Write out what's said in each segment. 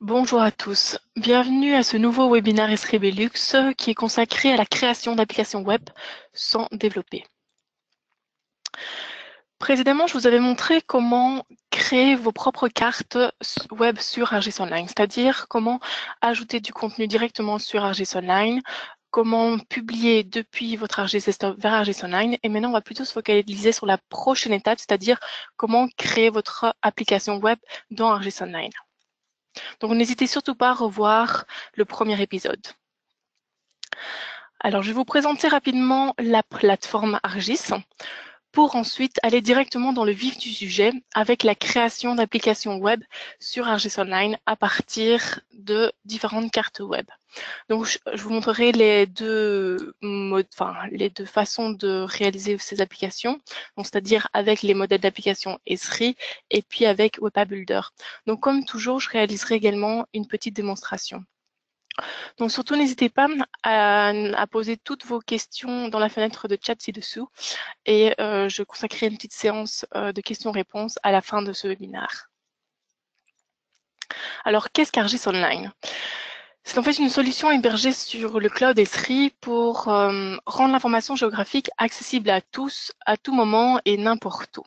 Bonjour à tous, bienvenue à ce nouveau webinaire Esri Belux qui est consacré à la création d'applications web sans développer. Précédemment, je vous avais montré comment créer vos propres cartes web sur ArcGIS Online, c'est-à-dire comment ajouter du contenu directement sur ArcGIS Online, comment publier depuis votre ArcGIS Desktop vers ArcGIS Online. Et maintenant, on va plutôt se focaliser sur la prochaine étape, c'est-à-dire comment créer votre application web dans ArcGIS Online. Donc, n'hésitez surtout pas à revoir le premier épisode. Alors, je vais vous présenter rapidement la plateforme ArcGIS pour ensuite aller directement dans le vif du sujet avec la création d'applications web sur ArcGIS Online à partir de différentes cartes web. Donc, je vous montrerai les deux façons de réaliser ces applications, c'est-à-dire avec les modèles d'application Esri et puis avec WebApp Builder. Donc, comme toujours, je réaliserai également une petite démonstration. Donc surtout, n'hésitez pas à poser toutes vos questions dans la fenêtre de chat ci-dessous et je consacrerai une petite séance de questions-réponses à la fin de ce webinaire. Alors, qu'est-ce qu'ArcGIS Online? C'est en fait une solution hébergée sur le cloud Esri pour rendre l'information géographique accessible à tous, à tout moment et n'importe où.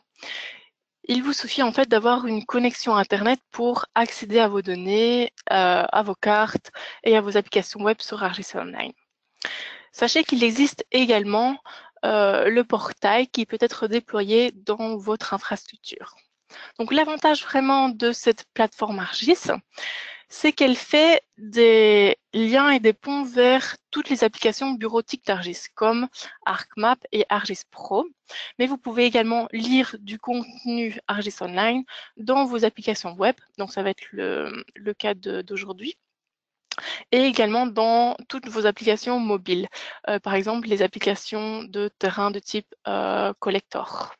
Il vous suffit en fait d'avoir une connexion Internet pour accéder à vos données, à vos cartes et à vos applications web sur ArcGIS Online. Sachez qu'il existe également le portail qui peut être déployé dans votre infrastructure. Donc l'avantage vraiment de cette plateforme ArcGIS, c'est qu'elle fait des liens et des ponts vers toutes les applications bureautiques d'ArcGIS, comme ArcMap et ArcGIS Pro. Mais vous pouvez également lire du contenu ArcGIS Online dans vos applications web. Donc ça va être le cas d'aujourd'hui. Et également dans toutes vos applications mobiles. Par exemple, les applications de terrain de type collector.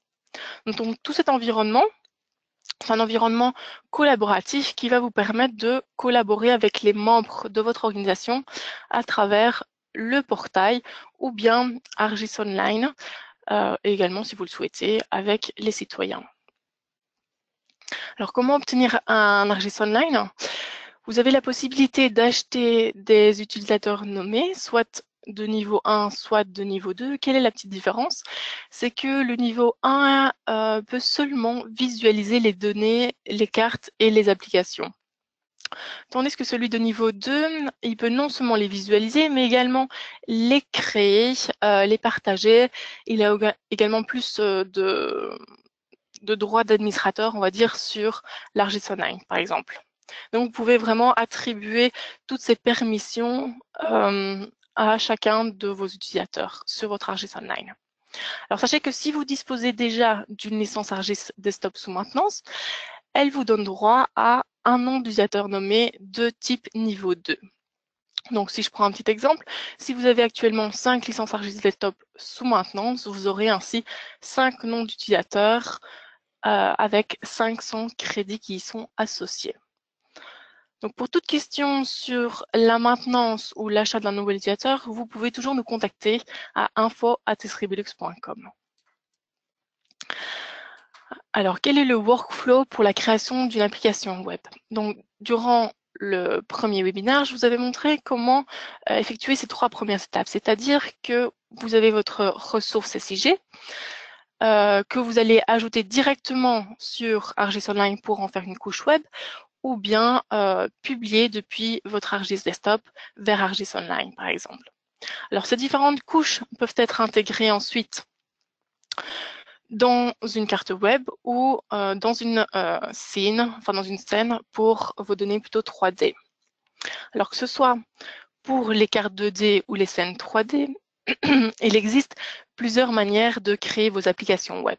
Donc tout cet environnement, c'est un environnement collaboratif qui va vous permettre de collaborer avec les membres de votre organisation à travers le portail ou bien ArcGIS Online, et également, si vous le souhaitez, avec les citoyens. Alors, comment obtenir un ArcGIS Online? Vous avez la possibilité d'acheter des utilisateurs nommés, soit de niveau 1, soit de niveau 2. Quelle est la petite différence? C'est que le niveau 1 peut seulement visualiser les données, les cartes et les applications. Tandis que celui de niveau 2, il peut non seulement les visualiser, mais également les créer, les partager. Il a également plus de droits d'administrateur, on va dire, sur l'ArcGIS Online, par exemple. Donc, vous pouvez vraiment attribuer toutes ces permissions à chacun de vos utilisateurs sur votre ArcGIS Online. Alors, sachez que si vous disposez déjà d'une licence ArcGIS Desktop sous maintenance, elle vous donne droit à un nom d'utilisateur nommé de type niveau 2. Donc, si je prends un petit exemple, si vous avez actuellement 5 licences ArcGIS Desktop sous maintenance, vous aurez ainsi 5 noms d'utilisateurs avec 500 crédits qui y sont associés. Donc, pour toute question sur la maintenance ou l'achat d'un nouvel utilisateur, vous pouvez toujours nous contacter à info@esribelux.com. Alors, quel est le workflow pour la création d'une application web? Donc, durant le premier webinaire, je vous avais montré comment effectuer ces 3 premières étapes, c'est-à-dire que vous avez votre ressource SIG, que vous allez ajouter directement sur ArcGIS Online pour en faire une couche web, ou bien publier depuis votre ArcGIS Desktop vers ArcGIS Online, par exemple. Alors, ces différentes couches peuvent être intégrées ensuite dans une carte web ou dans une scène pour vos données plutôt 3D. Alors que ce soit pour les cartes 2D ou les scènes 3D, il existe plusieurs manières de créer vos applications web.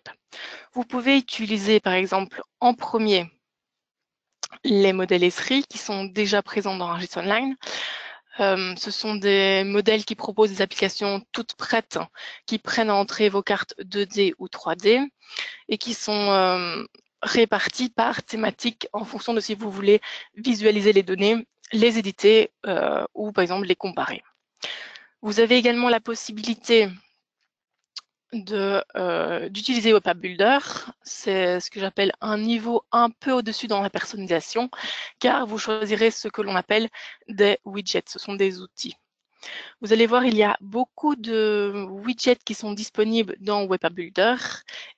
Vous pouvez utiliser par exemple en premier les modèles Esri qui sont déjà présents dans ArcGIS Online. Ce sont des modèles qui proposent des applications toutes prêtes qui prennent à entrée vos cartes 2D ou 3D et qui sont réparties par thématique en fonction de si vous voulez visualiser les données, les éditer ou par exemple les comparer. Vous avez également la possibilité d'utiliser Webpack Builder. C'est ce que j'appelle un niveau un peu au-dessus dans la personnalisation, car vous choisirez ce que l'on appelle des widgets. Ce sont des outils. Vous allez voir, il y a beaucoup de widgets qui sont disponibles dans Webpack Builder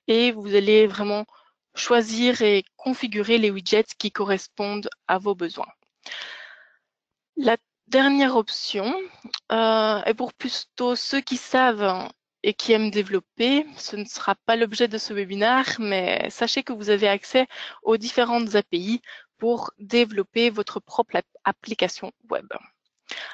et vous allez vraiment choisir et configurer les widgets qui correspondent à vos besoins. La dernière option est pour plutôt ceux qui savent et qui aiment développer. Ce ne sera pas l'objet de ce webinaire, mais sachez que vous avez accès aux différentes API pour développer votre propre application web.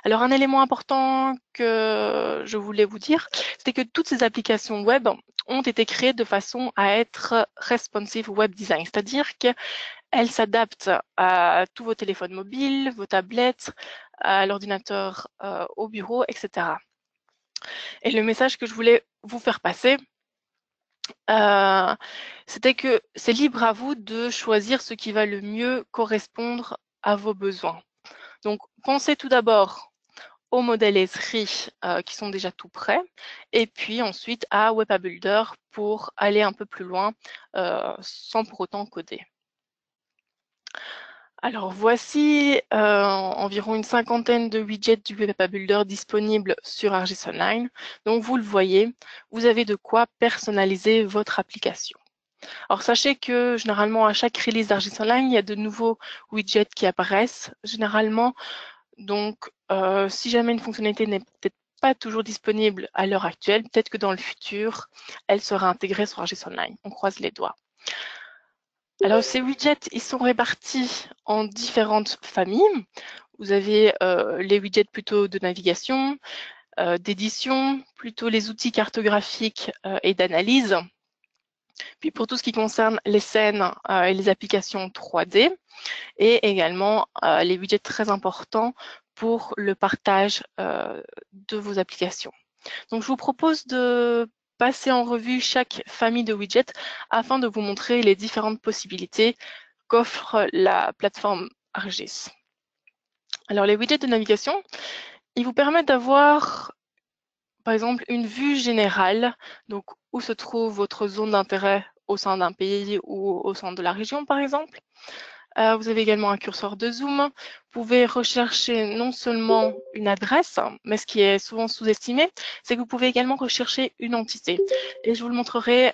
Alors, un élément important que je voulais vous dire, c'est que toutes ces applications web ont été créées de façon à être responsive web design, c'est-à-dire qu'elles s'adaptent à tous vos téléphones mobiles, vos tablettes, à l'ordinateur au bureau, etc. Et le message que je voulais vous faire passer, c'était que c'est libre à vous de choisir ce qui va le mieux correspondre à vos besoins. Donc, pensez tout d'abord aux modèles Esri qui sont déjà tout prêts, et puis ensuite à Webpack Builder pour aller un peu plus loin sans pour autant coder. Alors voici environ une cinquantaine de widgets du Webpack Builder disponibles sur ArcGIS Online. Donc vous le voyez, vous avez de quoi personnaliser votre application. Alors sachez que généralement à chaque release d'ArcGIS Online, il y a de nouveaux widgets qui apparaissent généralement. Donc si jamais une fonctionnalité n'est peut-être pas toujours disponible à l'heure actuelle, peut-être que dans le futur, elle sera intégrée sur ArcGIS Online. On croise les doigts. Alors, ces widgets, ils sont répartis en différentes familles. Vous avez les widgets plutôt de navigation, d'édition, plutôt les outils cartographiques et d'analyse. Puis pour tout ce qui concerne les scènes et les applications 3D, et également les widgets très importants pour le partage de vos applications. Donc, je vous propose de passer en revue chaque famille de widgets afin de vous montrer les différentes possibilités qu'offre la plateforme ArcGIS. Alors, les widgets de navigation, ils vous permettent d'avoir, par exemple, une vue générale, donc où se trouve votre zone d'intérêt au sein d'un pays ou au sein de la région, par exemple. Vous avez également un curseur de zoom. Vous pouvez rechercher non seulement une adresse, mais ce qui est souvent sous-estimé, c'est que vous pouvez également rechercher une entité. Et je vous le montrerai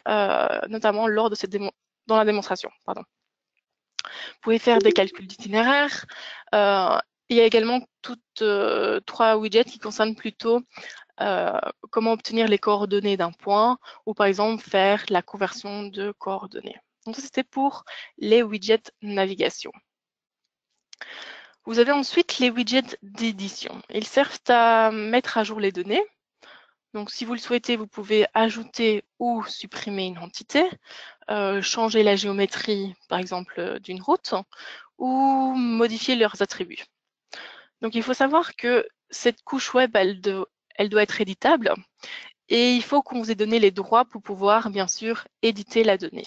notamment lors de dans la démonstration. Pardon. Vous pouvez faire des calculs d'itinéraire. Il y a également toutes 3 widgets qui concernent plutôt comment obtenir les coordonnées d'un point ou par exemple faire la conversion de coordonnées. Donc ça, c'était pour les widgets navigation. Vous avez ensuite les widgets d'édition. Ils servent à mettre à jour les données. Donc si vous le souhaitez, vous pouvez ajouter ou supprimer une entité, changer la géométrie, par exemple, d'une route, ou modifier leurs attributs. Donc il faut savoir que cette couche web, elle doit être éditable et il faut qu'on vous ait donné les droits pour pouvoir, bien sûr, éditer la donnée.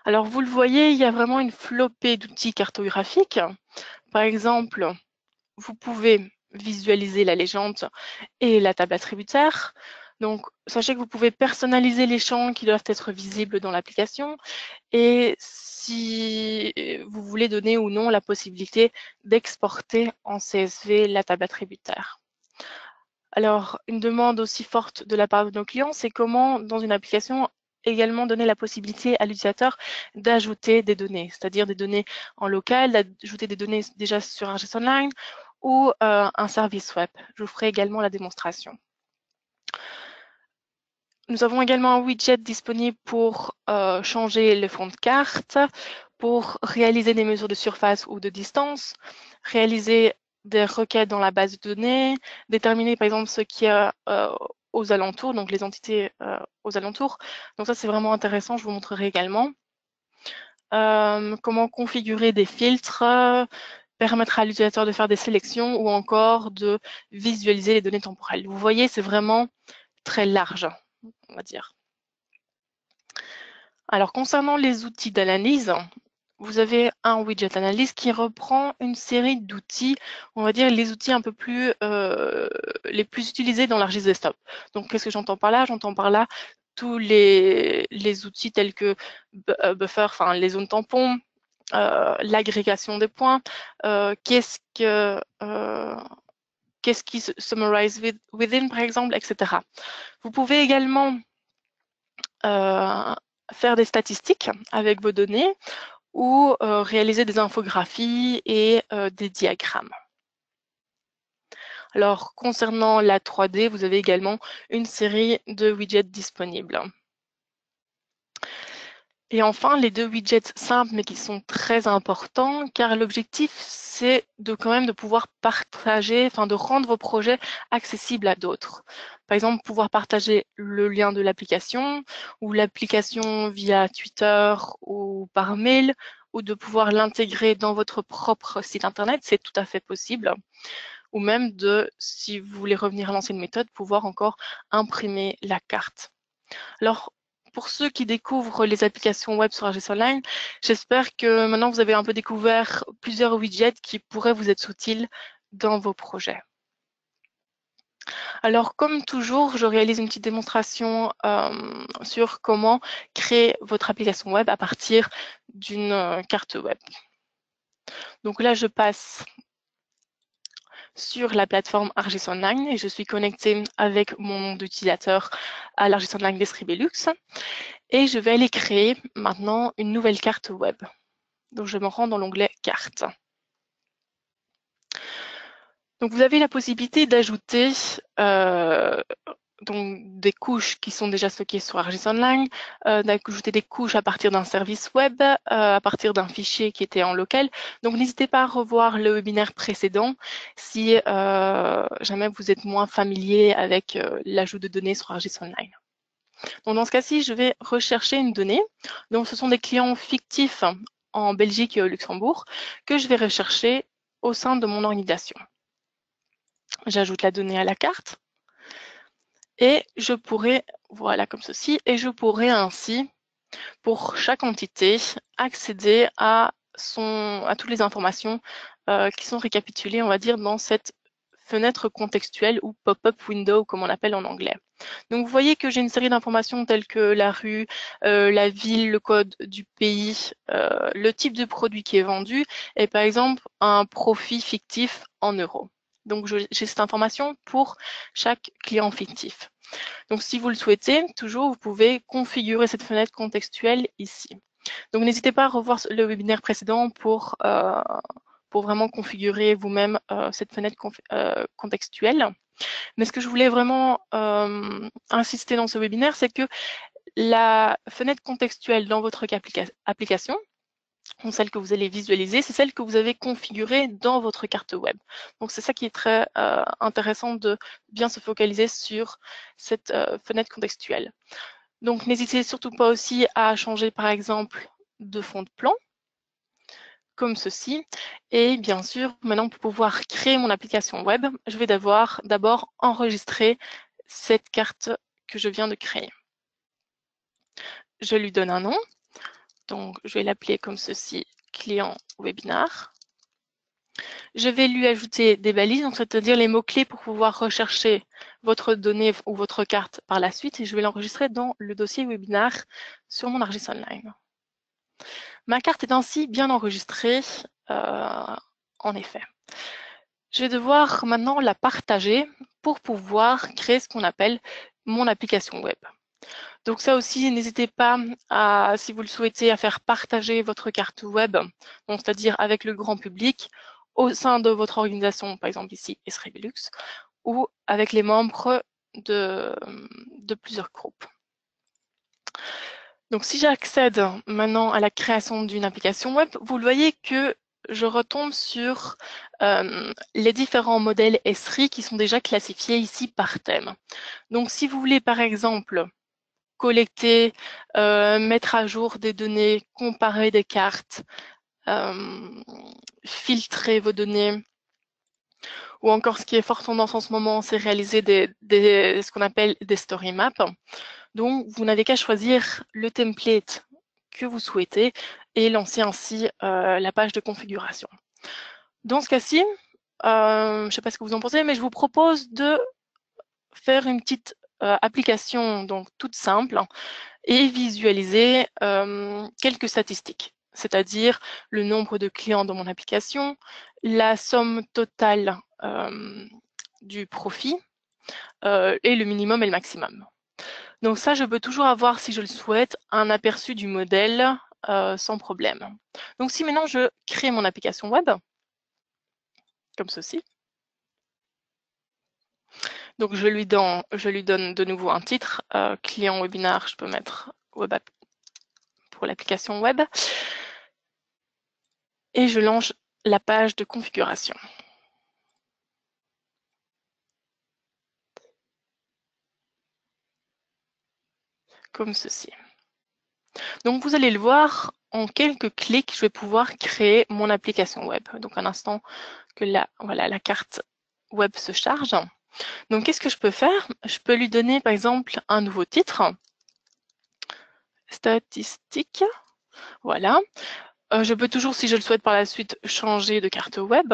Alors, vous le voyez, il y a vraiment une flopée d'outils cartographiques. Par exemple, vous pouvez visualiser la légende et la table attributaire. Donc, sachez que vous pouvez personnaliser les champs qui doivent être visibles dans l'application et si vous voulez donner ou non la possibilité d'exporter en CSV la table attributaire. Alors, une demande aussi forte de la part de nos clients, c'est comment, dans une application, également donner la possibilité à l'utilisateur d'ajouter des données, c'est-à-dire des données en local, d'ajouter des données déjà sur un ArcGIS Online ou un service web. Je vous ferai également la démonstration. Nous avons également un widget disponible pour changer le fond de carte, pour réaliser des mesures de surface ou de distance, réaliser des requêtes dans la base de données, déterminer par exemple ce qu'il y a aux alentours, donc les entités aux alentours. Donc ça, c'est vraiment intéressant, je vous montrerai également. Comment configurer des filtres, permettre à l'utilisateur de faire des sélections ou encore de visualiser les données temporelles. Vous voyez, c'est vraiment très large, on va dire. Alors, concernant les outils d'analyse, vous avez un widget analyst qui reprend une série d'outils, on va dire les outils un peu plus les plus utilisés dans l'ArcGIS Desktop. Donc qu'est-ce que j'entends par là? J'entends par là tous les outils tels que buffer, enfin les zones tampons, l'agrégation des points, qu'est-ce qui summarize within par exemple, etc. Vous pouvez également faire des statistiques avec vos données ou réaliser des infographies et des diagrammes. Alors, concernant la 3D, vous avez également une série de widgets disponibles. Et enfin, les deux widgets simples, mais qui sont très importants, car l'objectif, c'est quand même de pouvoir partager, enfin de rendre vos projets accessibles à d'autres. Par exemple, pouvoir partager le lien de l'application ou l'application via Twitter ou par mail, ou de pouvoir l'intégrer dans votre propre site internet, c'est tout à fait possible. Ou même de, si vous voulez revenir à l'ancienne méthode, pouvoir encore imprimer la carte. Alors, pour ceux qui découvrent les applications web sur ArcGIS Online, j'espère que maintenant vous avez un peu découvert plusieurs widgets qui pourraient vous être utiles dans vos projets. Alors, comme toujours, je réalise une petite démonstration sur comment créer votre application web à partir d'une carte web. Donc là, je passe sur la plateforme ArcGIS Online et je suis connectée avec mon nom d'utilisateur à l'ArcGIS Online d'Estrie Belux. Et je vais aller créer maintenant une nouvelle carte web. Donc je me rends dans l'onglet Carte. Donc vous avez la possibilité d'ajouter donc des couches qui sont déjà stockées sur ArcGIS Online, d'ajouter des couches à partir d'un service web, à partir d'un fichier qui était en local. Donc n'hésitez pas à revoir le webinaire précédent si jamais vous êtes moins familier avec l'ajout de données sur ArcGIS Online. Donc dans ce cas-ci, je vais rechercher une donnée. Donc ce sont des clients fictifs en Belgique et au Luxembourg que je vais rechercher au sein de mon organisation. J'ajoute la donnée à la carte et je pourrai, voilà comme ceci, et je pourrai ainsi, pour chaque entité, accéder à toutes les informations qui sont récapitulées, on va dire, dans cette fenêtre contextuelle ou pop-up window, comme on appelle en anglais. Donc vous voyez que j'ai une série d'informations telles que la rue, la ville, le code du pays, le type de produit qui est vendu et par exemple un profit fictif en euros. Donc j'ai cette information pour chaque client fictif. Donc si vous le souhaitez, toujours vous pouvez configurer cette fenêtre contextuelle ici. Donc n'hésitez pas à revoir le webinaire précédent pour vraiment configurer vous-même cette fenêtre contextuelle. Mais ce que je voulais vraiment insister dans ce webinaire, c'est que la fenêtre contextuelle dans votre application, celle que vous allez visualiser, c'est celle que vous avez configurée dans votre carte web. Donc c'est ça qui est très intéressant de bien se focaliser sur cette fenêtre contextuelle. Donc n'hésitez surtout pas aussi à changer par exemple de fond de plan, comme ceci. Et bien sûr, maintenant pour pouvoir créer mon application web, je vais d'abord enregistrer cette carte que je viens de créer. Je lui donne un nom. Donc, je vais l'appeler comme ceci, client webinar. Je vais lui ajouter des balises, donc c'est-à-dire les mots-clés pour pouvoir rechercher votre donnée ou votre carte par la suite. Et je vais l'enregistrer dans le dossier webinar sur mon ArcGIS Online. Ma carte est ainsi bien enregistrée, en effet. Je vais devoir maintenant la partager pour pouvoir créer ce qu'on appelle mon application web. Donc ça aussi, n'hésitez pas, si vous le souhaitez, à faire partager votre carte web, c'est-à-dire avec le grand public, au sein de votre organisation, par exemple ici, Esri Belux, ou avec les membres de plusieurs groupes. Donc si j'accède maintenant à la création d'une application web, vous le voyez que je retombe sur les différents modèles Esri qui sont déjà classifiés ici par thème. Donc si vous voulez par exemple collecter, mettre à jour des données, comparer des cartes, filtrer vos données, ou encore ce qui est fort tendance en ce moment, c'est réaliser ce qu'on appelle des story maps. Donc, vous n'avez qu'à choisir le template que vous souhaitez et lancer ainsi la page de configuration. Dans ce cas-ci, je ne sais pas ce que vous en pensez, mais je vous propose de faire une petite application donc toute simple et visualiser quelques statistiques, c'est-à-dire le nombre de clients dans mon application, la somme totale du profit et le minimum et le maximum. Donc ça, je peux toujours avoir, si je le souhaite, un aperçu du modèle sans problème. Donc si maintenant je crée mon application web, comme ceci, donc je lui donne de nouveau un titre, client webinar, je peux mettre web app pour l'application web, et je lance la page de configuration. Comme ceci. Donc vous allez le voir, en quelques clics, je vais pouvoir créer mon application web. Donc un instant que voilà, la carte web se charge. Donc qu'est-ce que je peux faire? Je peux lui donner par exemple un nouveau titre. Statistiques. Voilà. Je peux toujours, si je le souhaite par la suite, changer de carte web.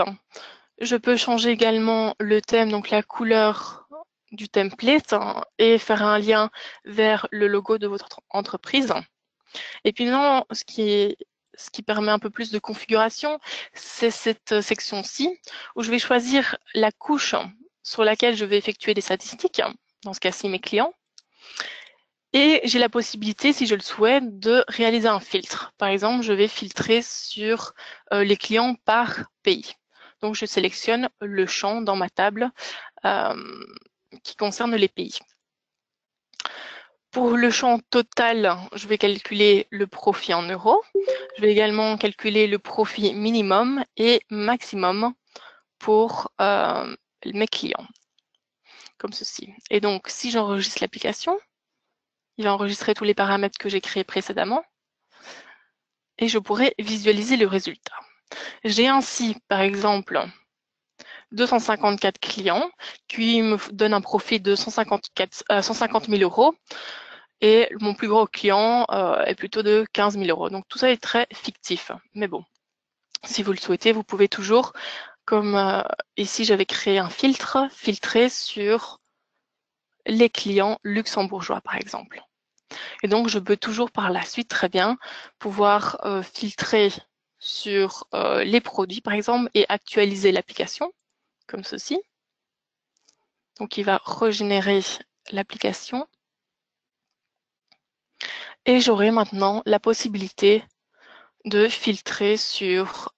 Je peux changer également le thème, donc la couleur du template et faire un lien vers le logo de votre entreprise. Et puis non, ce qui permet un peu plus de configuration, c'est cette section-ci où je vais choisir la couche sur laquelle je vais effectuer des statistiques, dans ce cas-ci mes clients. Et j'ai la possibilité, si je le souhaite, de réaliser un filtre. Par exemple, je vais filtrer sur les clients par pays. Donc, je sélectionne le champ dans ma table qui concerne les pays. Pour le champ total, je vais calculer le profit en euros. Je vais également calculer le profit minimum et maximum pour mes clients, comme ceci. Et donc, si j'enregistre l'application, il va enregistrer tous les paramètres que j'ai créés précédemment et je pourrai visualiser le résultat. J'ai ainsi, par exemple, 254 clients qui me donnent un profit de 150 000 euros. Et mon plus gros client est plutôt de 15 000 euros. Donc tout ça est très fictif. Mais bon, si vous le souhaitez, vous pouvez toujours, comme ici j'avais créé un filtre, filtrer sur les clients luxembourgeois par exemple. Et donc je peux toujours par la suite très bien pouvoir filtrer sur les produits par exemple et actualiser l'application comme ceci. Donc il va régénérer l'application. Et j'aurai maintenant la possibilité de filtrer sur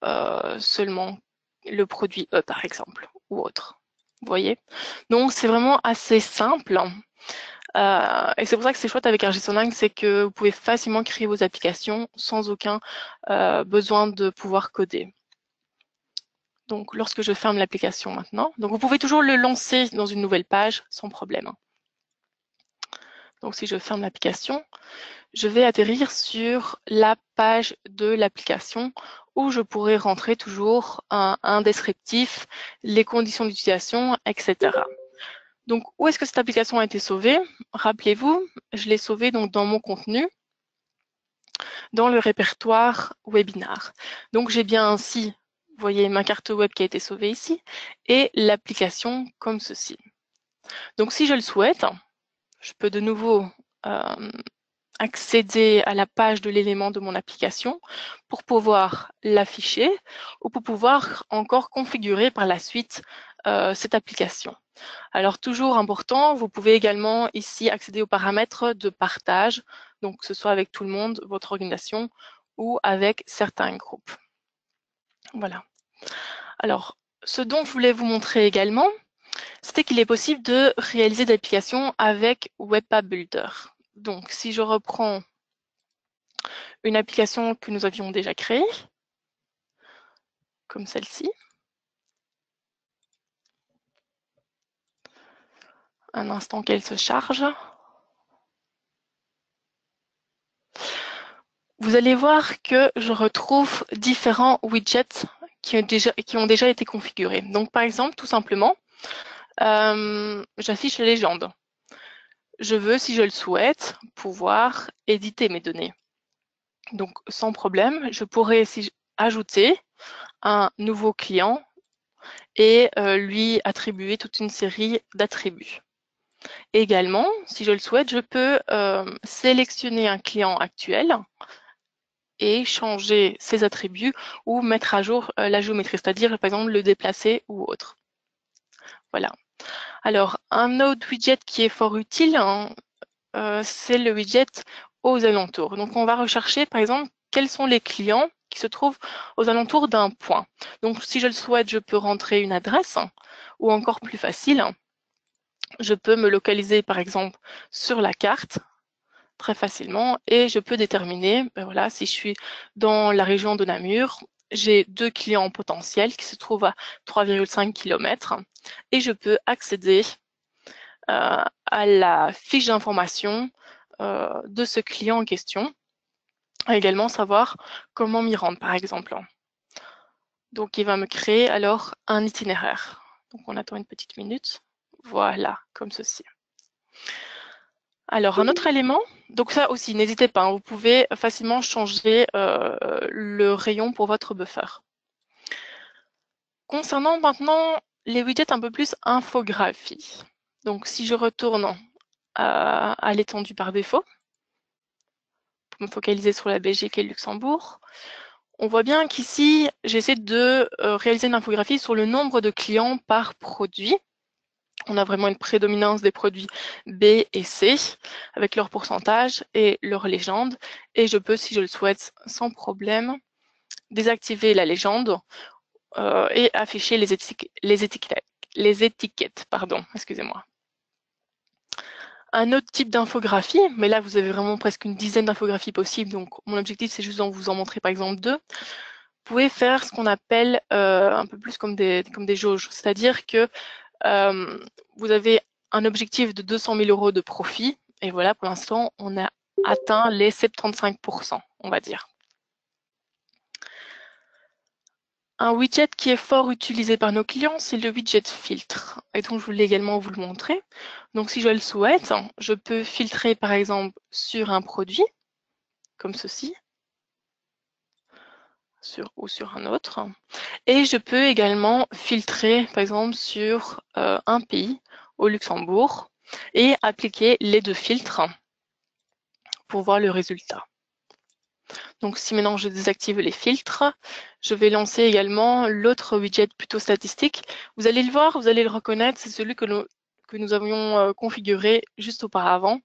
seulement le produit E par exemple ou autre. Vous voyez? Donc c'est vraiment assez simple. Et c'est pour ça que c'est chouette avec RGSonline, c'est que vous pouvez facilement créer vos applications sans aucun besoin de pouvoir coder. Donc lorsque je ferme l'application maintenant, donc vous pouvez toujours le lancer dans une nouvelle page sans problème. Donc si je ferme l'application, je vais atterrir sur la page de l'application où je pourrai rentrer toujours un descriptif, les conditions d'utilisation, etc. Donc, où est-ce que cette application a été sauvée? Rappelez-vous, je l'ai sauvée donc dans mon contenu, dans le répertoire webinar. Donc, j'ai bien ainsi, vous voyez, ma carte web qui a été sauvée ici et l'application comme ceci. Donc, si je le souhaite, je peux de nouveau accéder à la page de l'élément de mon application pour pouvoir l'afficher ou pour pouvoir encore configurer par la suite cette application. Alors toujours important, vous pouvez également ici accéder aux paramètres de partage, donc que ce soit avec tout le monde, votre organisation ou avec certains groupes. Voilà. Alors, ce dont je voulais vous montrer également, c'était qu'il est possible de réaliser des applications avec Webpack Builder. Donc, si je reprends une application que nous avions déjà créée, comme celle-ci. Un instant qu'elle se charge. Vous allez voir que je retrouve différents widgets qui ont déjà été configurés. Donc, par exemple, tout simplement, j'affiche les légendes. Je veux, si je le souhaite, pouvoir éditer mes données. Donc, sans problème, je pourrais ajouter un nouveau client et lui attribuer toute une série d'attributs. Également, si je le souhaite, je peux sélectionner un client actuel et changer ses attributs ou mettre à jour la géométrie, c'est-à-dire par exemple le déplacer ou autre. Voilà. Alors, un autre widget qui est fort utile, hein, c'est le widget aux alentours. Donc, on va rechercher par exemple quels sont les clients qui se trouvent aux alentours d'un point. Donc, si je le souhaite, je peux rentrer une adresse ou encore plus facile, je peux me localiser par exemple sur la carte très facilement et je peux déterminer, ben voilà, si je suis dans la région de Namur, j'ai 2 clients potentiels qui se trouvent à 3,5 km et je peux accéder à la fiche d'information de ce client en question, et également savoir comment m'y rendre par exemple. Donc il va me créer alors un itinéraire. Donc on attend une petite minute. Voilà, comme ceci. Alors, un autre élément, donc ça aussi, n'hésitez pas, hein, vous pouvez facilement changer le rayon pour votre buffer. Concernant maintenant les widgets un peu plus infographie. Donc, si je retourne à l'étendue par défaut, pour me focaliser sur la Belgique et le Luxembourg, on voit bien qu'ici, j'essaie de réaliser une infographie sur le nombre de clients par produit. On a vraiment une prédominance des produits B et C avec leur pourcentage et leur légende. Et je peux, si je le souhaite, sans problème, désactiver la légende et afficher les étiquettes. Pardon, excusez-moi. Un autre type d'infographie, mais là vous avez vraiment presque une dizaine d'infographies possibles, donc mon objectif c'est juste de vous en montrer par exemple 2. Vous pouvez faire ce qu'on appelle un peu plus comme des jauges, c'est-à-dire que vous avez un objectif de 200 000 € de profit. Et voilà, pour l'instant, on a atteint les 75%, on va dire. Un widget qui est fort utilisé par nos clients, c'est le widget filtre. Et donc, je voulais également vous le montrer. Donc, si je le souhaite, je peux filtrer, par exemple, sur un produit, comme ceci, ou sur un autre. Et je peux également filtrer, par exemple, sur un pays, au Luxembourg, et appliquer les 2 filtres pour voir le résultat. Donc si maintenant je désactive les filtres, je vais lancer également l'autre widget plutôt statistique. Vous allez le voir, vous allez le reconnaître, c'est celui que nous avions configuré juste auparavant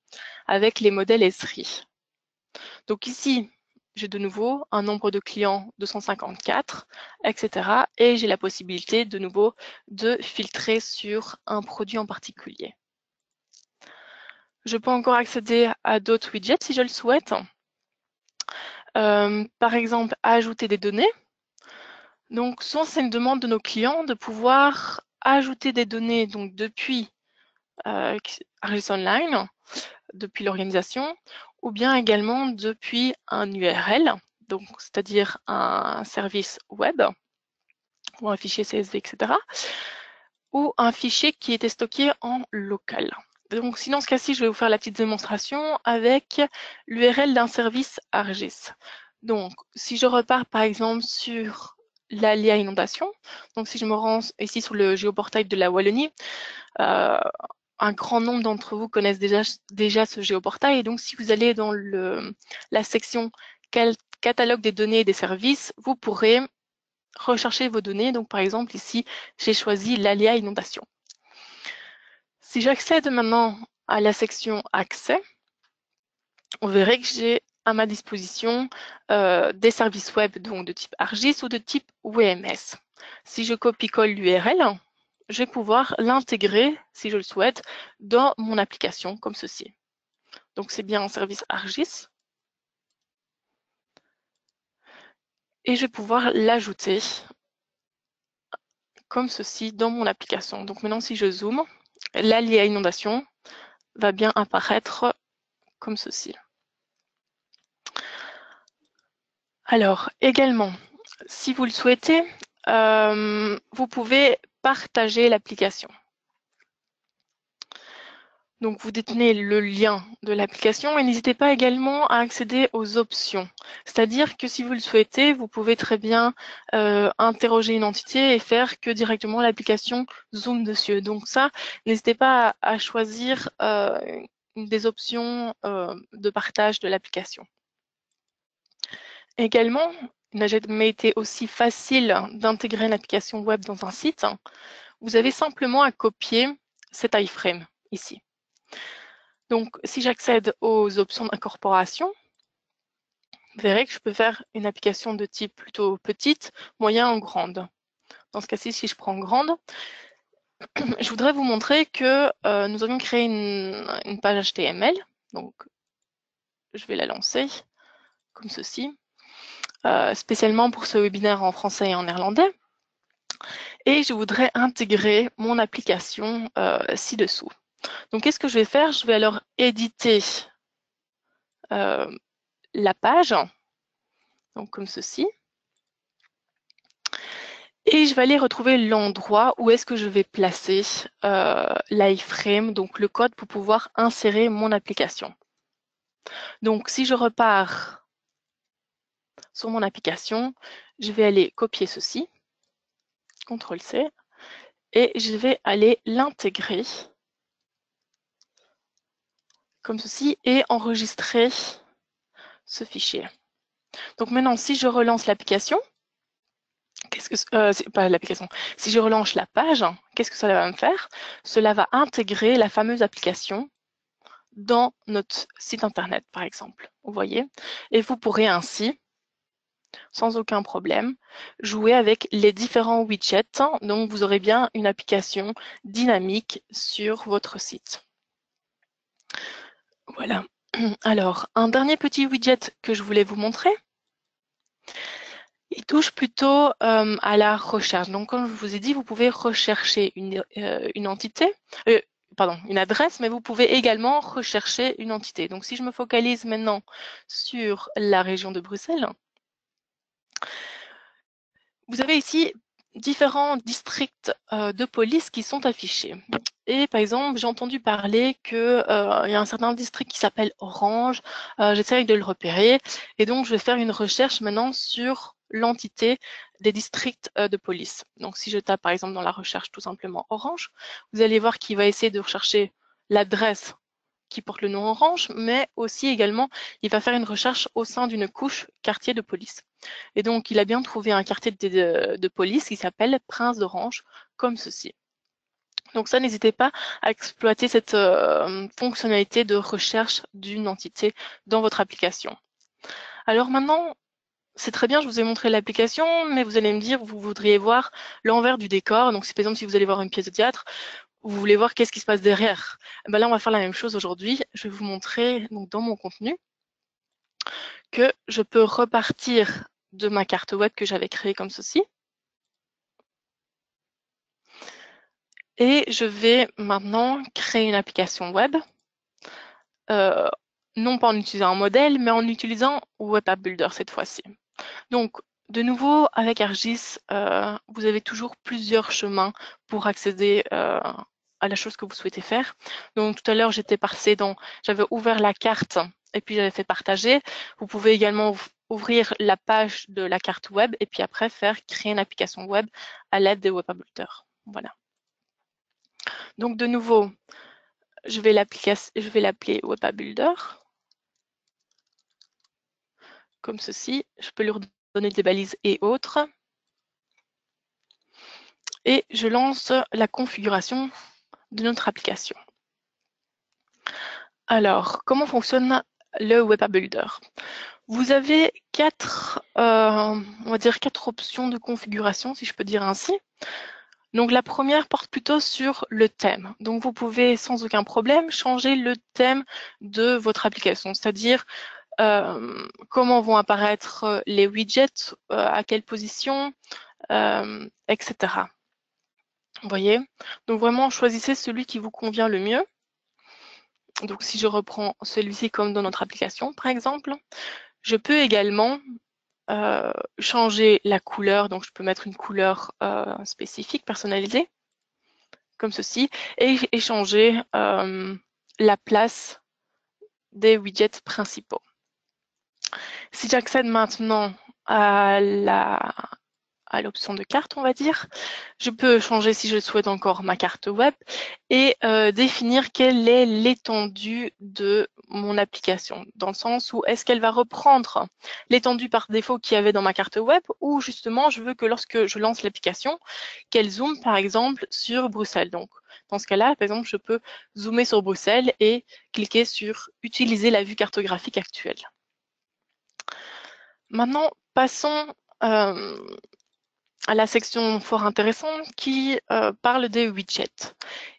avec les modèles Esri. Donc ici, j'ai de nouveau un nombre de clients 254, etc. Et j'ai la possibilité de nouveau de filtrer sur un produit en particulier. Je peux encore accéder à d'autres widgets si je le souhaite. Par exemple, ajouter des données. Donc, souvent, c'est une demande de nos clients de pouvoir ajouter des données donc, depuis Argis Online, depuis l'organisation, ou bien également depuis un URL, donc c'est-à-dire un service web, ou un fichier CSV, etc., ou un fichier qui était stocké en local. Donc, sinon, ce cas-ci, je vais vous faire la petite démonstration avec l'URL d'un service Argis. Donc, si je repars par exemple sur l'ALIA inondation, donc si je me rends ici sur le géoportail de la Wallonie, un grand nombre d'entre vous connaissent déjà ce géoportail. Et donc, si vous allez dans la section catalogue des données et des services, vous pourrez rechercher vos données. Donc, par exemple, ici, j'ai choisi l'ALIA inondation. Si j'accède maintenant à la section accès, on verrait que j'ai à ma disposition des services web donc de type Argis ou de type WMS. Si je copie-colle l'URL, je vais pouvoir l'intégrer, si je le souhaite, dans mon application comme ceci. Donc c'est bien un service Argis. Et je vais pouvoir l'ajouter comme ceci dans mon application. Donc maintenant si je zoome, l'ALIA inondation va bien apparaître comme ceci. Alors, également, si vous le souhaitez, vous pouvez partager l'application. Donc, vous détenez le lien de l'application et n'hésitez pas également à accéder aux options. C'est-à-dire que si vous le souhaitez, vous pouvez très bien interroger une entité et faire que directement l'application zoom dessus. Donc ça, n'hésitez pas à choisir des options de partage de l'application. Également, il n'a jamais été aussi facile d'intégrer une application web dans un site. Vous avez simplement à copier cet iframe ici. Donc, si j'accède aux options d'incorporation, vous verrez que je peux faire une application de type plutôt petite, moyen ou grande. Dans ce cas-ci, si je prends grande, je voudrais vous montrer que nous avions créé une page HTML. Donc, je vais la lancer comme ceci, spécialement pour ce webinaire en français et en néerlandais. Et je voudrais intégrer mon application ci-dessous. Donc, qu'est-ce que je vais faire? Je vais alors éditer la page, donc comme ceci. Et je vais aller retrouver l'endroit où est-ce que je vais placer l'iframe, donc le code pour pouvoir insérer mon application. Donc, si je repars sur mon application, je vais aller copier ceci, CTRL-C, et je vais aller l'intégrer comme ceci et enregistrer ce fichier. Donc maintenant, si je relance l'application, pas l'application, si je relance la page, qu'est-ce que cela va me faire? Cela va intégrer la fameuse application dans notre site internet, par exemple. Vous voyez? Et vous pourrez ainsi, sans aucun problème, jouer avec les différents widgets. Donc, vous aurez bien une application dynamique sur votre site. Voilà. Alors, un dernier petit widget que je voulais vous montrer. Il touche plutôt à la recherche. Donc, comme je vous ai dit, vous pouvez rechercher une entité, une adresse, mais vous pouvez également rechercher une entité. Donc, si je me focalise maintenant sur la région de Bruxelles, vous avez ici différents districts de police qui sont affichés. Et par exemple, j'ai entendu parler qu'il y a un certain district qui s'appelle Orange. J'essaye de le repérer. Et donc, je vais faire une recherche maintenant sur l'entité des districts de police. Donc, si je tape par exemple dans la recherche tout simplement Orange, vous allez voir qu'il va essayer de rechercher l'adresse qui porte le nom Orange, mais aussi également, il va faire une recherche au sein d'une couche quartier de police. Et donc, il a bien trouvé un quartier de police qui s'appelle Prince d'Orange, comme ceci. Donc ça, n'hésitez pas à exploiter cette fonctionnalité de recherche d'une entité dans votre application. Alors maintenant, c'est très bien, je vous ai montré l'application, mais vous allez me dire, vous voudriez voir l'envers du décor. Donc, par exemple, si vous allez voir une pièce de théâtre, vous voulez voir qu'est-ce qui se passe derrière. Ben là, on va faire la même chose aujourd'hui. Je vais vous montrer donc, dans mon contenu que je peux repartir de ma carte web que j'avais créée comme ceci. Et je vais maintenant créer une application web, non pas en utilisant un modèle, mais en utilisant Web App Builder cette fois-ci. Donc, de nouveau, avec ArcGIS, vous avez toujours plusieurs chemins pour accéder à la chose que vous souhaitez faire. Donc, tout à l'heure, j'avais ouvert la carte et puis j'avais fait partager. Vous pouvez également ouvrir la page de la carte web et puis après créer une application web à l'aide des Web App Builder. Voilà. Donc, de nouveau, je vais l'appeler Web App Builder. Comme ceci. Je peux lui redonner des balises et autres. Et je lance la configuration de notre application. Alors, comment fonctionne le Web App Builder? Vous avez quatre options de configuration, si je peux dire ainsi. Donc, la première porte plutôt sur le thème. Donc, vous pouvez sans aucun problème changer le thème de votre application, c'est-à-dire comment vont apparaître les widgets, à quelle position, etc. Vous voyez? Donc, vraiment, choisissez celui qui vous convient le mieux. Donc, si je reprends celui-ci comme dans notre application, par exemple, je peux également changer la couleur. Donc, je peux mettre une couleur spécifique, personnalisée, comme ceci, et changer la place des widgets principaux. Si j'accède maintenant à l'option de carte, on va dire, je peux changer, si je le souhaite encore, ma carte web et définir quelle est l'étendue de mon application, dans le sens où est-ce qu'elle va reprendre l'étendue par défaut qu'il y avait dans ma carte web, ou justement je veux que lorsque je lance l'application, qu'elle zoome par exemple sur Bruxelles. Donc dans ce cas-là, par exemple, je peux zoomer sur Bruxelles et cliquer sur utiliser la vue cartographique actuelle. Maintenant, passons à la section fort intéressante qui parle des widgets.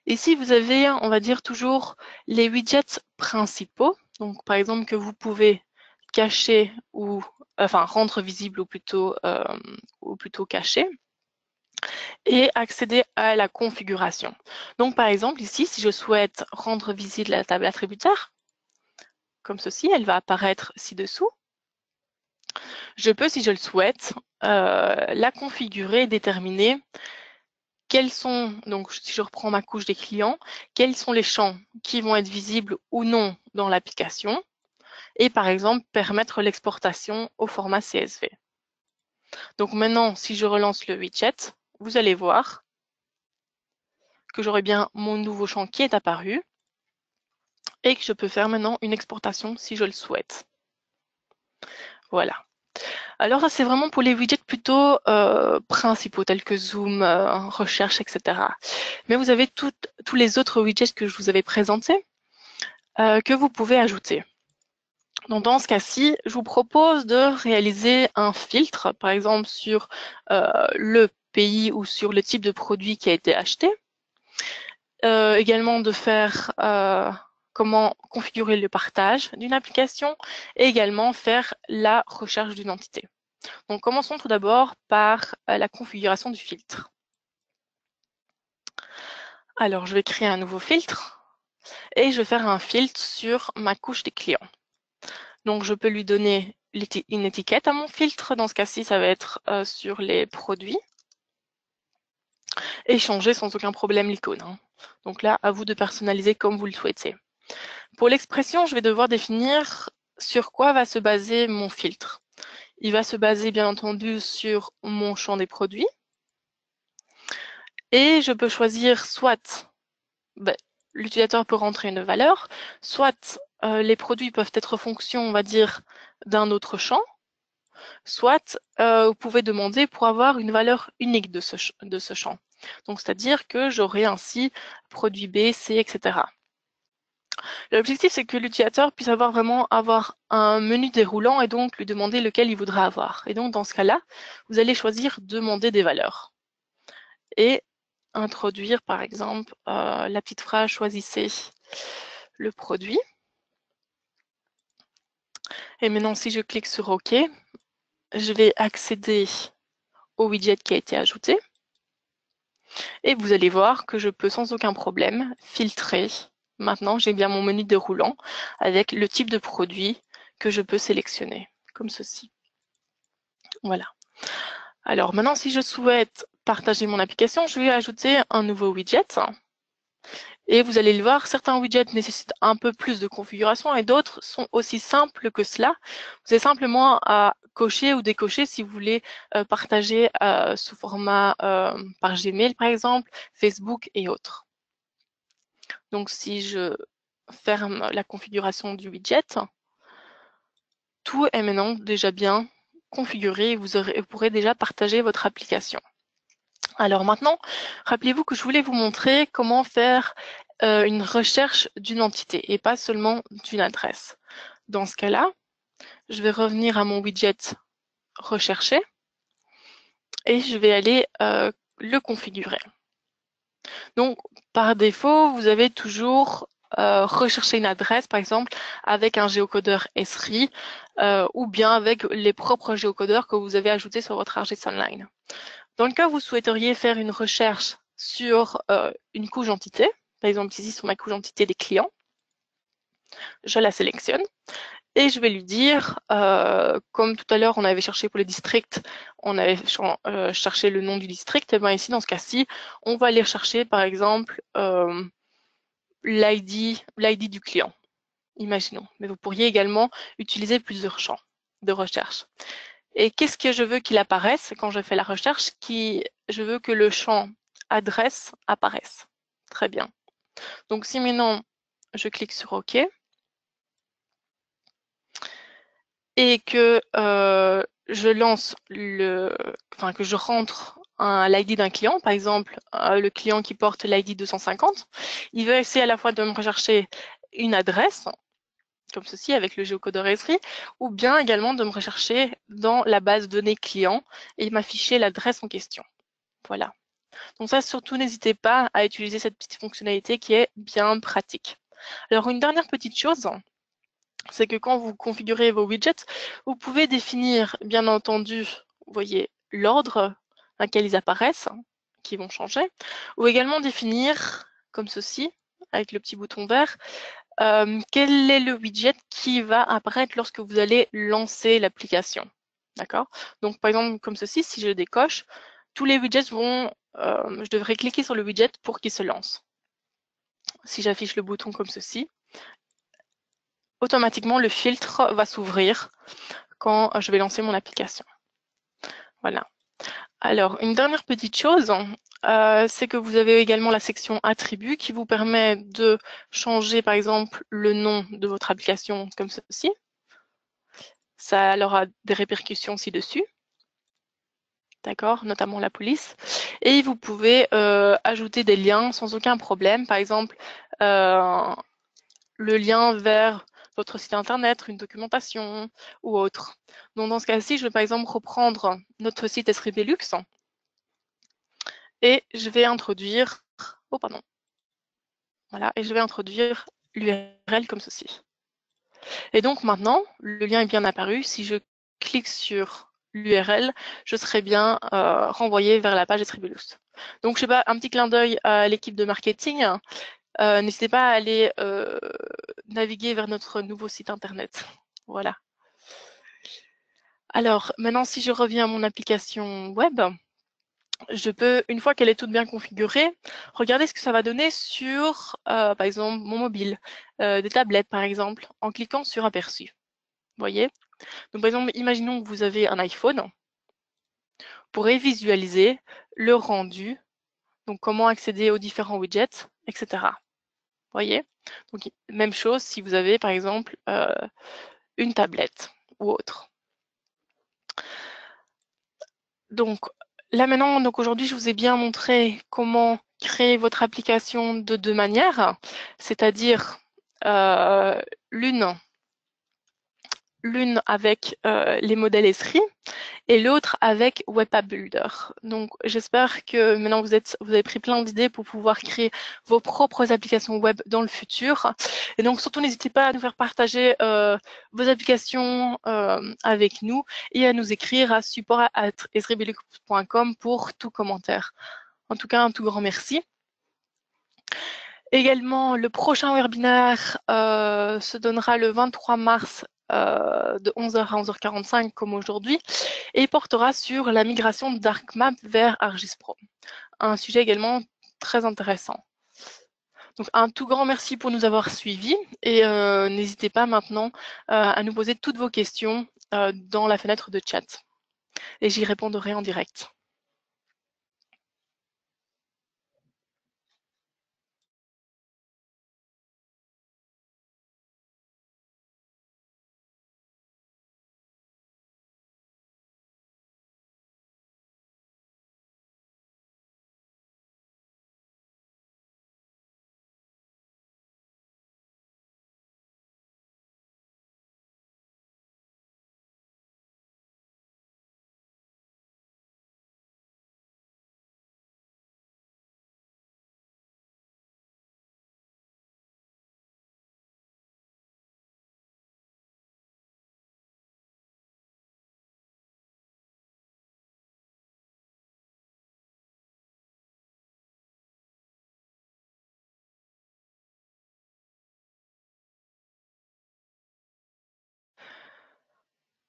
Ici, vous avez, on va dire, toujours les widgets principaux. Donc, par exemple, que vous pouvez cacher ou, enfin, rendre visible ou plutôt cacher, et accéder à la configuration. Donc, par exemple, ici, si je souhaite rendre visible la table attributaire, comme ceci, elle va apparaître ci-dessous. Je peux, si je le souhaite, la configurer et déterminer quels sont, donc si je reprends ma couche des clients, quels sont les champs qui vont être visibles ou non dans l'application, et par exemple permettre l'exportation au format CSV. Donc maintenant, si je relance le widget, vous allez voir que j'aurai bien mon nouveau champ qui est apparu et que je peux faire maintenant une exportation si je le souhaite. Voilà. Alors ça, c'est vraiment pour les widgets plutôt principaux, tels que Zoom, recherche, etc. Mais vous avez tous les autres widgets que je vous avais présentés que vous pouvez ajouter. Donc dans ce cas-ci, je vous propose de réaliser un filtre, par exemple sur le pays ou sur le type de produit qui a été acheté. Également de faire comment configurer le partage d'une application et également faire la recherche d'une entité. Donc commençons tout d'abord par la configuration du filtre. Alors je vais créer un nouveau filtre et je vais faire un filtre sur ma couche des clients. Donc je peux lui donner une étiquette à mon filtre. Dans ce cas-ci, ça va être sur les produits. Et changer sans aucun problème l'icône. Donc là, à vous de personnaliser comme vous le souhaitez. Pour l'expression, je vais devoir définir sur quoi va se baser mon filtre. Il va se baser bien entendu sur mon champ des produits. Et je peux choisir soit l'utilisateur peut rentrer une valeur, soit les produits peuvent être fonction, on va dire, d'un autre champ, soit vous pouvez demander pour avoir une valeur unique de ce champ. Donc, c'est-à-dire que j'aurai ainsi produit B, C, etc. L'objectif, c'est que l'utilisateur puisse vraiment avoir un menu déroulant et donc lui demander lequel il voudra avoir. Et donc, dans ce cas-là, vous allez choisir demander des valeurs. Et introduire, par exemple, la petite phrase « Choisissez le produit ». Et maintenant, si je clique sur OK, je vais accéder au widget qui a été ajouté. Et vous allez voir que je peux sans aucun problème filtrer. Maintenant, j'ai bien mon menu déroulant avec le type de produit que je peux sélectionner, comme ceci. Voilà. Alors maintenant, si je souhaite partager mon application, je vais ajouter un nouveau widget. Et vous allez le voir, certains widgets nécessitent un peu plus de configuration et d'autres sont aussi simples que cela. Vous avez simplement à cocher ou décocher si vous voulez partager sous format par Gmail par exemple, Facebook et autres. Donc si je ferme la configuration du widget, tout est maintenant déjà bien configuré et vous pourrez déjà partager votre application. Alors maintenant, rappelez-vous que je voulais vous montrer comment faire une recherche d'une entité et pas seulement d'une adresse. Dans ce cas-là, je vais revenir à mon widget rechercher et je vais aller le configurer. Donc, par défaut, vous avez toujours recherché une adresse, par exemple, avec un géocodeur Esri ou bien avec les propres géocodeurs que vous avez ajoutés sur votre ArcGIS Online. Dans le cas où vous souhaiteriez faire une recherche sur une couche entité, par exemple ici sur ma couche entité des clients, je la sélectionne et je vais lui dire, comme tout à l'heure on avait cherché pour les districts, on avait cherché le nom du district, et bien ici dans ce cas-ci, on va aller chercher par exemple l'ID du client, imaginons. Mais vous pourriez également utiliser plusieurs champs. de recherche. Et qu'est-ce que je veux qu'il apparaisse quand je fais la recherche? Je veux que le champ adresse apparaisse. Très bien. Donc si maintenant je clique sur OK et que je lance que je rentre l'ID d'un client, par exemple le client qui porte l'ID 250, il va essayer à la fois de me rechercher une adresse, comme ceci avec le géocodeur Esri, ou bien également de me rechercher dans la base de données client et m'afficher l'adresse en question. Voilà. Donc ça, surtout, n'hésitez pas à utiliser cette petite fonctionnalité qui est bien pratique. Alors, une dernière petite chose, c'est que quand vous configurez vos widgets, vous pouvez définir, bien entendu, vous voyez, l'ordre dans lequel ils apparaissent, qui vont changer, ou également définir, comme ceci, avec le petit bouton vert, quel est le widget qui va apparaître lorsque vous allez lancer l'application. D'accord? Donc, par exemple, comme ceci, si je décoche, tous les widgets vont, je devrais cliquer sur le widget pour qu'il se lance. Si j'affiche le bouton comme ceci, automatiquement, le filtre va s'ouvrir quand je vais lancer mon application. Voilà. Alors, une dernière petite chose, c'est que vous avez également la section attributs qui vous permet de changer, par exemple, le nom de votre application comme ceci. Ça aura des répercussions ci-dessus. D'accord, notamment la police. Et vous pouvez ajouter des liens sans aucun problème. Par exemple, le lien vers votre site internet, une documentation ou autre. Donc dans ce cas-ci, je vais par exemple reprendre notre site Esri Velux et je vais introduire, voilà, et je vais introduire l'URL comme ceci. Et donc maintenant, le lien est bien apparu. Si je clique sur l'URL, je serai bien renvoyé vers la page Esribelus. Donc, je sais pas, un petit clin d'œil à l'équipe de marketing. N'hésitez pas à aller naviguer vers notre nouveau site internet. Voilà. Alors, maintenant, si je reviens à mon application web, je peux, une fois qu'elle est toute bien configurée, regarder ce que ça va donner sur, par exemple, mon mobile, des tablettes, par exemple, en cliquant sur Aperçu. Vous voyez? Donc, par exemple, imaginons que vous avez un iPhone. Vous pourrez visualiser le rendu, donc comment accéder aux différents widgets, etc. Vous voyez? Donc, même chose si vous avez, par exemple, une tablette ou autre. Donc, là maintenant, aujourd'hui, je vous ai bien montré comment créer votre application de deux manières, c'est-à-dire l'une avec les modèles Esri et l'autre avec Webpack Builder. Donc, j'espère que maintenant vous avez pris plein d'idées pour pouvoir créer vos propres applications web dans le futur. Et donc, surtout, n'hésitez pas à nous faire partager vos applications avec nous et à nous écrire à support@esribelux.com pour tout commentaire. En tout cas, un tout grand merci. Également, le prochain webinaire se donnera le 23 mars de 11h à 11h45 comme aujourd'hui et portera sur la migration de DarkMap vers ArcGIS Pro. Un sujet également très intéressant. Donc un tout grand merci pour nous avoir suivis et n'hésitez pas maintenant à nous poser toutes vos questions dans la fenêtre de chat et j'y répondrai en direct.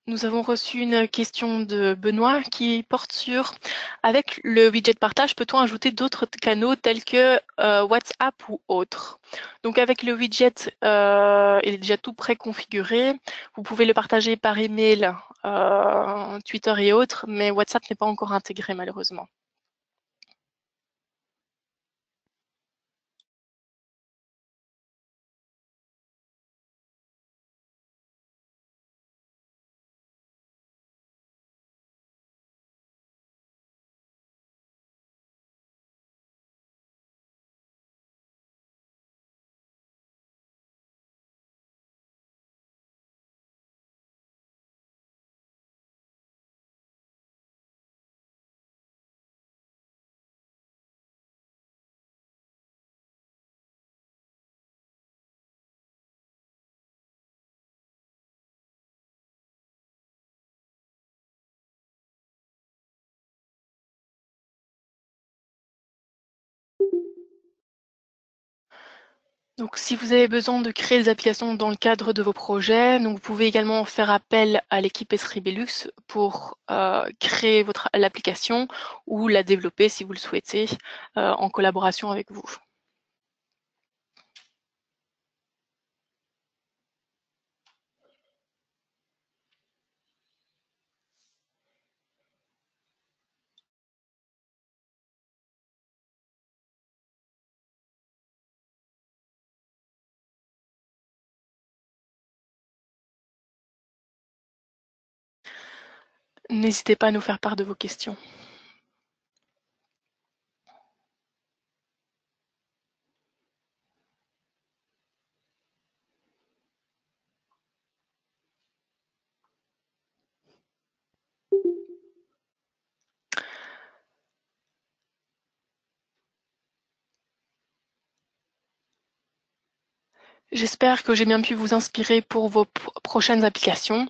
Nous avons reçu une question de Benoît qui porte sur « Avec le widget partage, peut-on ajouter d'autres canaux tels que WhatsApp ou autres ?» Donc avec le widget, il est déjà tout préconfiguré. Vous pouvez le partager par email Twitter et autres, mais WhatsApp n'est pas encore intégré malheureusement. Donc, si vous avez besoin de créer des applications dans le cadre de vos projets, donc vous pouvez également faire appel à l'équipe Esri Belux pour créer l'application ou la développer si vous le souhaitez en collaboration avec vous. N'hésitez pas à nous faire part de vos questions. J'espère que j'ai bien pu vous inspirer pour vos prochaines applications.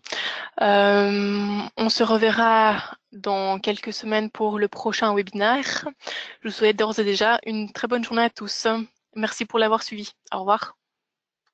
On se reverra dans quelques semaines pour le prochain webinaire. Je vous souhaite d'ores et déjà une très bonne journée à tous. Merci pour l'avoir suivi. Au revoir.